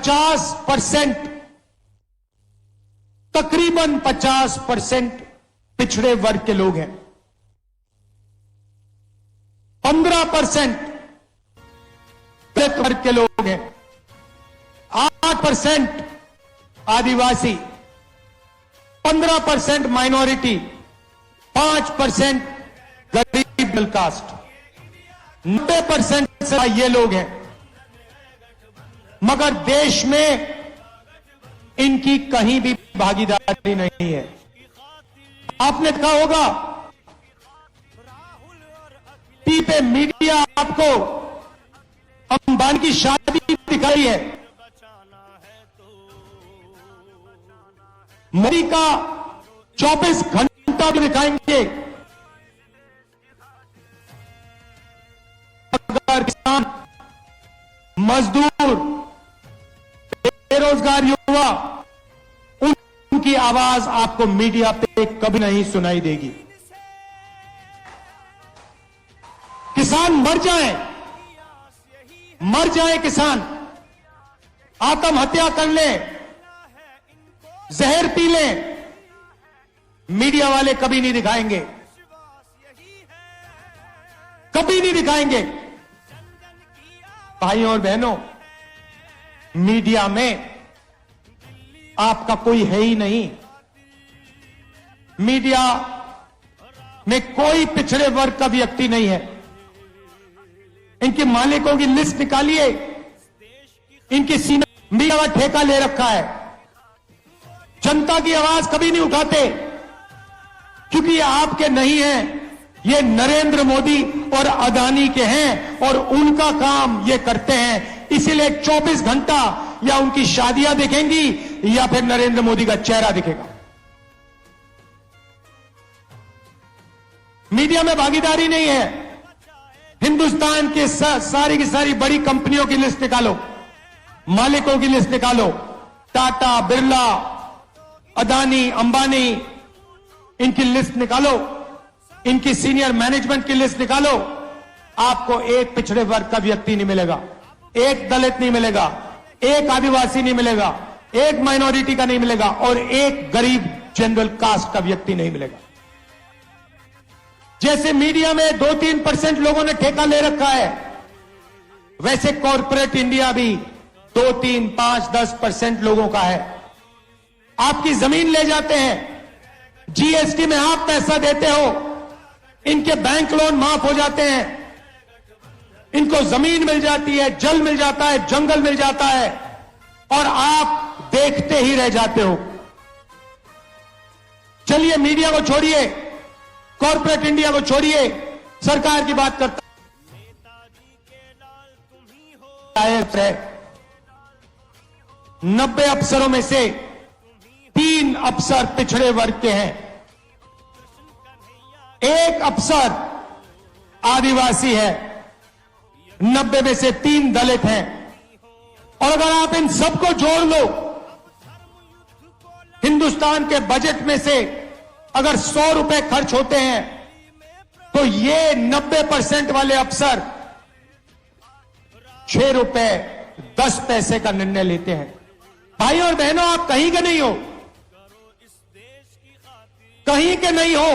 50%, तकरीबन 50% पिछड़े वर्ग के लोग हैं। 15% दलित वर्ग के लोग हैं। 8% आदिवासी, 15% माइनॉरिटी, 5% गरीब मिडिल कास्ट, 90% से ये लोग हैं। मगर देश में इनकी कहीं भी भागीदारी नहीं है। आपने देखा होगा टीवी पे मीडिया आपको अंबानी की शादी दिखाई है, मोदी का 24 घंटा भी दिखाएंगे। अगर किसान, मजदूर, बेरोजगार युवा, उनकी आवाज आपको मीडिया पे कभी नहीं सुनाई देगी। किसान मर जाए किसान, आत्महत्या कर ले, जहर पी ले, मीडिया वाले कभी नहीं दिखाएंगे, कभी नहीं दिखाएंगे। भाइयों और बहनों, मीडिया में आपका कोई है ही नहीं। मीडिया में कोई पिछड़े वर्ग का व्यक्ति नहीं है। इनके मालिकों की लिस्ट निकालिए, इनके सीने मीडिया का ठेका ले रखा है। जनता की आवाज कभी नहीं उठाते, क्योंकि ये आपके नहीं हैं, ये नरेंद्र मोदी और अदानी के हैं और उनका काम ये करते हैं। इसीलिए 24 घंटा या उनकी शादियां दिखेंगी या फिर नरेंद्र मोदी का चेहरा दिखेगा। मीडिया में भागीदारी नहीं है। हिंदुस्तान के सारी की सारी बड़ी कंपनियों की लिस्ट निकालो, मालिकों की लिस्ट निकालो, टाटा, बिरला, अदानी, अंबानी, इनकी लिस्ट निकालो, इनकी सीनियर मैनेजमेंट की लिस्ट निकालो। आपको एक पिछड़े वर्ग का व्यक्ति नहीं मिलेगा, एक दलित नहीं मिलेगा, एक आदिवासी नहीं मिलेगा, एक माइनॉरिटी का नहीं मिलेगा और एक गरीब जनरल कास्ट का व्यक्ति नहीं मिलेगा। जैसे मीडिया में 2-3% लोगों ने ठेका ले रखा है, वैसे कॉर्पोरेट इंडिया भी 2-3, 5, 10% लोगों का है। आपकी जमीन ले जाते हैं, जीएसटी में आप पैसा देते हो, इनके बैंक लोन माफ हो जाते हैं, इनको जमीन मिल जाती है, जल मिल जाता है, जंगल मिल जाता है और आप देखते ही रह जाते हो। चलिए मीडिया को छोड़िए, कॉर्पोरेट इंडिया को छोड़िए, सरकार की बात करता है। 90 अफसरों में से 3 अफसर पिछड़े वर्ग के हैं, 1 अफसर आदिवासी है, 90 में से 3 दलित हैं। और अगर आप इन सबको जोड़ लो, हिंदुस्तान के बजट में से अगर 100 रुपए खर्च होते हैं तो ये 90% वाले अफसर 6 रुपए 10 पैसे का निर्णय लेते हैं। भाइयों और बहनों, आप कहीं के नहीं हो, कहीं के नहीं हो।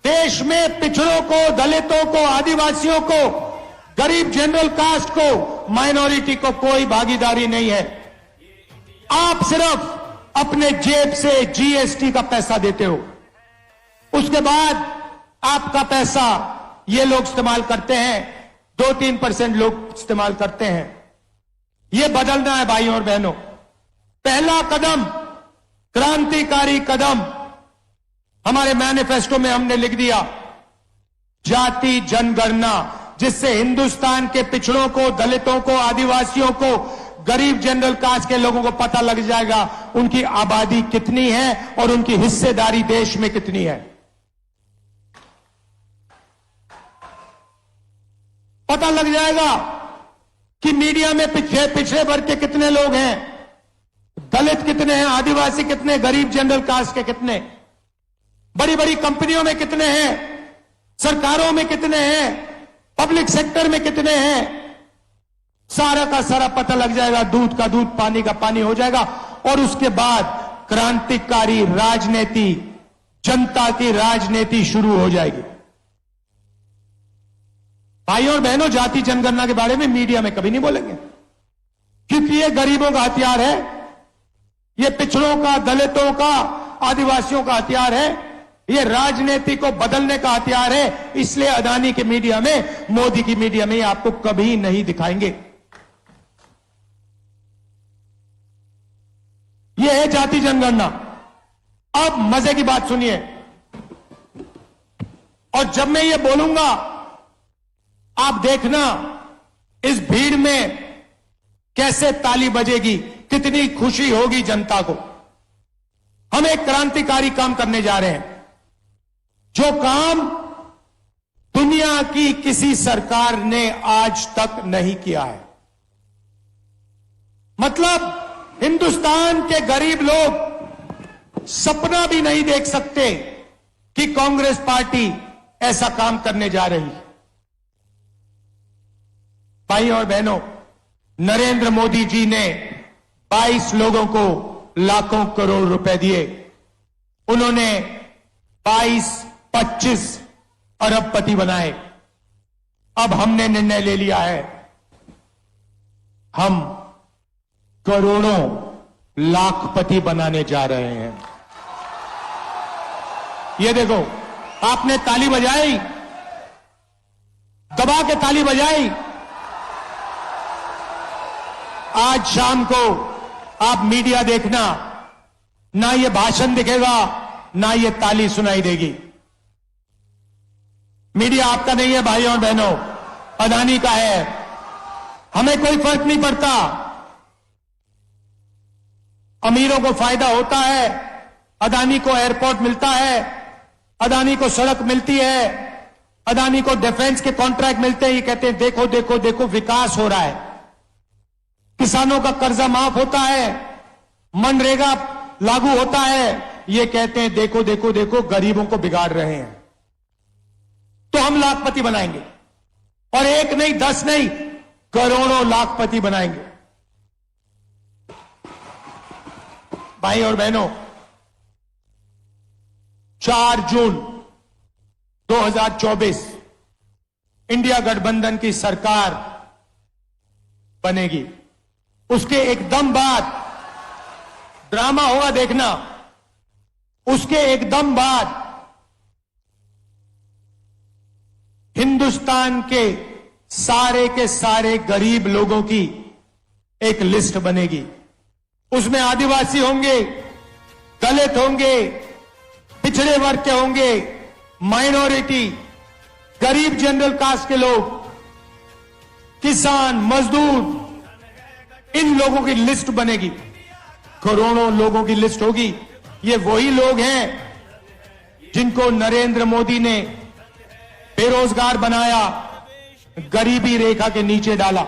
देश में पिछड़ों को, दलितों को, आदिवासियों को, गरीब जनरल कास्ट को, माइनॉरिटी को कोई भागीदारी नहीं है। आप सिर्फ अपने जेब से जीएसटी का पैसा देते हो, उसके बाद आपका पैसा ये लोग इस्तेमाल करते हैं, 2-3% लोग इस्तेमाल करते हैं। ये बदलना है भाइयों और बहनों। पहला कदम, क्रांतिकारी कदम हमारे मैनिफेस्टो में हमने लिख दिया, जाति जनगणना, जिससे हिंदुस्तान के पिछड़ों को, दलितों को, आदिवासियों को, गरीब जनरल कास्ट के लोगों को पता लग जाएगा उनकी आबादी कितनी है और उनकी हिस्सेदारी देश में कितनी है। पता लग जाएगा कि मीडिया में पिछड़े वर्ग के कितने लोग हैं, दलित कितने हैं, आदिवासी कितने, गरीब जनरल कास्ट के कितने, बड़ी बड़ी कंपनियों में कितने हैं, सरकारों में कितने हैं, पब्लिक सेक्टर में कितने हैं, सारा का सारा पता लग जाएगा, दूध का दूध पानी का पानी हो जाएगा। और उसके बाद क्रांतिकारी राजनीति, जनता की राजनीति शुरू हो जाएगी। भाइयों और बहनों, जाति जनगणना के बारे में मीडिया में कभी नहीं बोलेंगे, क्योंकि ये गरीबों का हथियार है, ये पिछड़ों का, दलितों का, आदिवासियों का हथियार है, ये राजनीति को बदलने का हथियार है। इसलिए अदानी की मीडिया में, मोदी की मीडिया में आपको कभी नहीं दिखाएंगे। यह है जाति जनगणना। अब मजे की बात सुनिए, और जब मैं ये बोलूंगा आप देखना इस भीड़ में कैसे ताली बजेगी, कितनी खुशी होगी जनता को। हम एक क्रांतिकारी काम करने जा रहे हैं, जो काम दुनिया की किसी सरकार ने आज तक नहीं किया है। मतलब हिंदुस्तान के गरीब लोग सपना भी नहीं देख सकते कि कांग्रेस पार्टी ऐसा काम करने जा रही है। भाई और बहनों, नरेंद्र मोदी जी ने 22 लोगों को लाखों करोड़ रुपए दिए। उन्होंने 22-25 अरबपति बनाए। अब हमने निर्णय ले लिया है, हम करोड़ों लाखपति बनाने जा रहे हैं। ये देखो, आपने ताली बजाई, दबा के ताली बजाई। आज शाम को आप मीडिया देखना, ना ये भाषण दिखेगा, ना ये ताली सुनाई देगी। मीडिया आपका नहीं है भाइयों और बहनों, अदानी का है। हमें कोई फर्क नहीं पड़ता। अमीरों को फायदा होता है, अदानी को एयरपोर्ट मिलता है, अदानी को सड़क मिलती है, अदानी को डिफेंस के कॉन्ट्रैक्ट मिलते हैं। ये कहते हैं देखो देखो देखो विकास हो रहा है, किसानों का कर्जा माफ होता है, मनरेगा लागू होता है। ये कहते हैं देखो देखो देखो गरीबों को बिगाड़ रहे हैं। तो हम लाखपति बनाएंगे, और एक नहीं, 10 नहीं, करोड़ों लाखपति बनाएंगे। भाई और बहनों, 4 जून 2024 इंडिया गठबंधन की सरकार बनेगी। उसके एकदम बाद ड्रामा होगा, देखना। उसके एकदम बाद हिंदुस्तान के सारे गरीब लोगों की एक लिस्ट बनेगी। उसमें आदिवासी होंगे, दलित होंगे, पिछड़े वर्ग के होंगे, माइनॉरिटी, गरीब जनरल कास्ट के लोग, किसान, मजदूर, इन लोगों की लिस्ट बनेगी। करोड़ों लोगों की लिस्ट होगी। ये वही लोग हैं जिनको नरेंद्र मोदी ने बेरोजगार बनाया, गरीबी रेखा के नीचे डाला।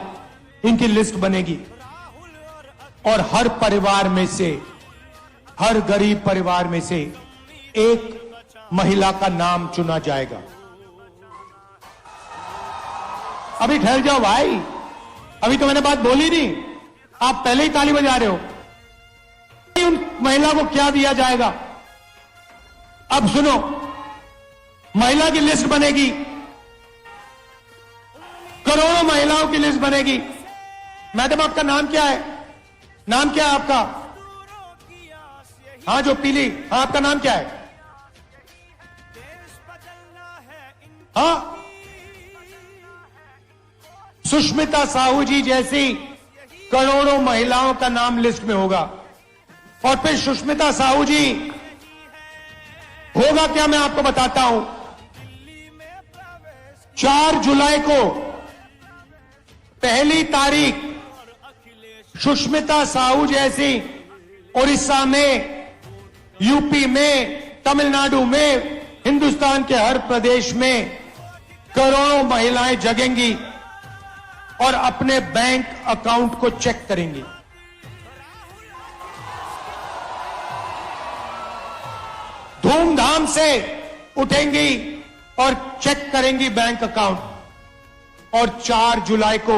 इनकी लिस्ट बनेगी, और हर परिवार में से, हर गरीब परिवार में से एक महिला का नाम चुना जाएगा। अभी ठहर जाओ भाई, अभी तो मैंने बात बोली नहीं, आप पहले ही ताली बजा रहे हो। उन महिला को क्या दिया जाएगा? अब सुनो, महिला की लिस्ट बनेगी, करोड़ों महिलाओं की लिस्ट बनेगी। मैडम आपका नाम क्या है? नाम क्या है आपका? हाँ जो पीली, हाँ आपका नाम क्या है? हाँ, सुष्मिता साहू जी जैसी करोड़ों महिलाओं का नाम लिस्ट में होगा। और फिर सुष्मिता साहू जी होगा क्या, मैं आपको बताता हूं। 4 जुलाई को पहली तारीख सुष्मिता साहू जैसी उड़ीसा में, यूपी में, तमिलनाडु में, हिंदुस्तान के हर प्रदेश में करोड़ों महिलाएं जगेंगी और अपने बैंक अकाउंट को चेक करेंगी। धूमधाम से उठेंगी और चेक करेंगी बैंक अकाउंट। और 4 जुलाई को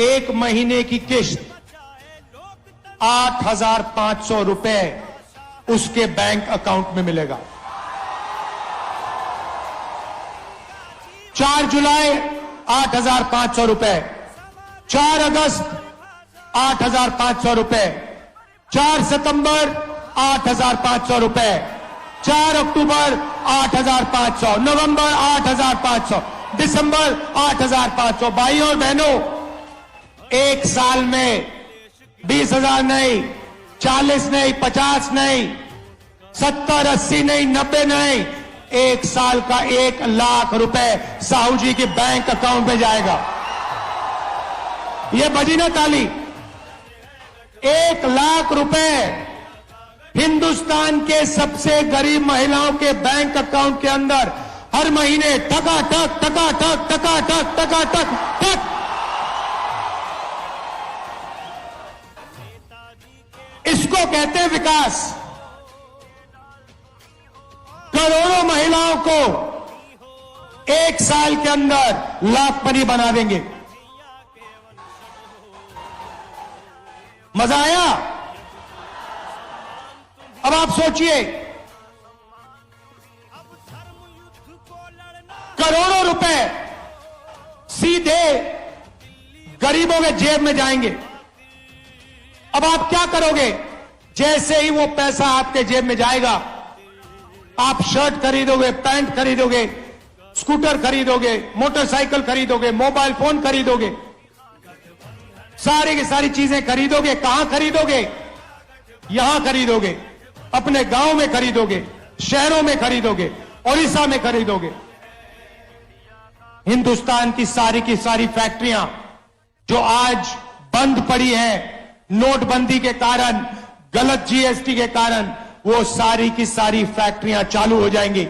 एक महीने की किस्त 8,500 रुपए उसके बैंक अकाउंट में मिलेगा। 4 जुलाई 8,500 रुपए, 4 अगस्त 8,500 रुपए, 4 सितंबर 8,500 रुपए, 4 अक्टूबर 8,500, नवंबर 8,500, दिसंबर 8,500। भाइयों और बहनों, एक साल में 20,000 नहीं, 40 नहीं, 50 नहीं, 70, 80 नहीं, 90 नहीं, एक साल का 1 लाख रुपए साहू जी के बैंक अकाउंट में जाएगा। ये बजी ना ताली। 1 लाख रुपए हिंदुस्तान के सबसे गरीब महिलाओं के बैंक अकाउंट के अंदर हर महीने टकाटक टकाटक टकाटक टकाटक टक। इसको कहते हैं विकास। करोड़ों महिलाओं को एक साल के अंदर लाखपति बना देंगे। मजा आया? अब आप सोचिए, करोड़ों रुपए सीधे गरीबों के जेब में जाएंगे। अब आप क्या करोगे? जैसे ही वो पैसा आपके जेब में जाएगा, आप शर्ट खरीदोगे, पैंट खरीदोगे, स्कूटर खरीदोगे, मोटरसाइकिल खरीदोगे, मोबाइल फोन खरीदोगे, सारी की सारी चीजें खरीदोगे। कहां खरीदोगे? यहां खरीदोगे, अपने गांव में खरीदोगे, शहरों में खरीदोगे, ओडिशा में खरीदोगे। हिंदुस्तान की सारी फैक्ट्रियां जो आज बंद पड़ी हैं नोटबंदी के कारण, गलत जीएसटी के कारण, वो सारी की सारी फैक्ट्रियां चालू हो जाएंगी।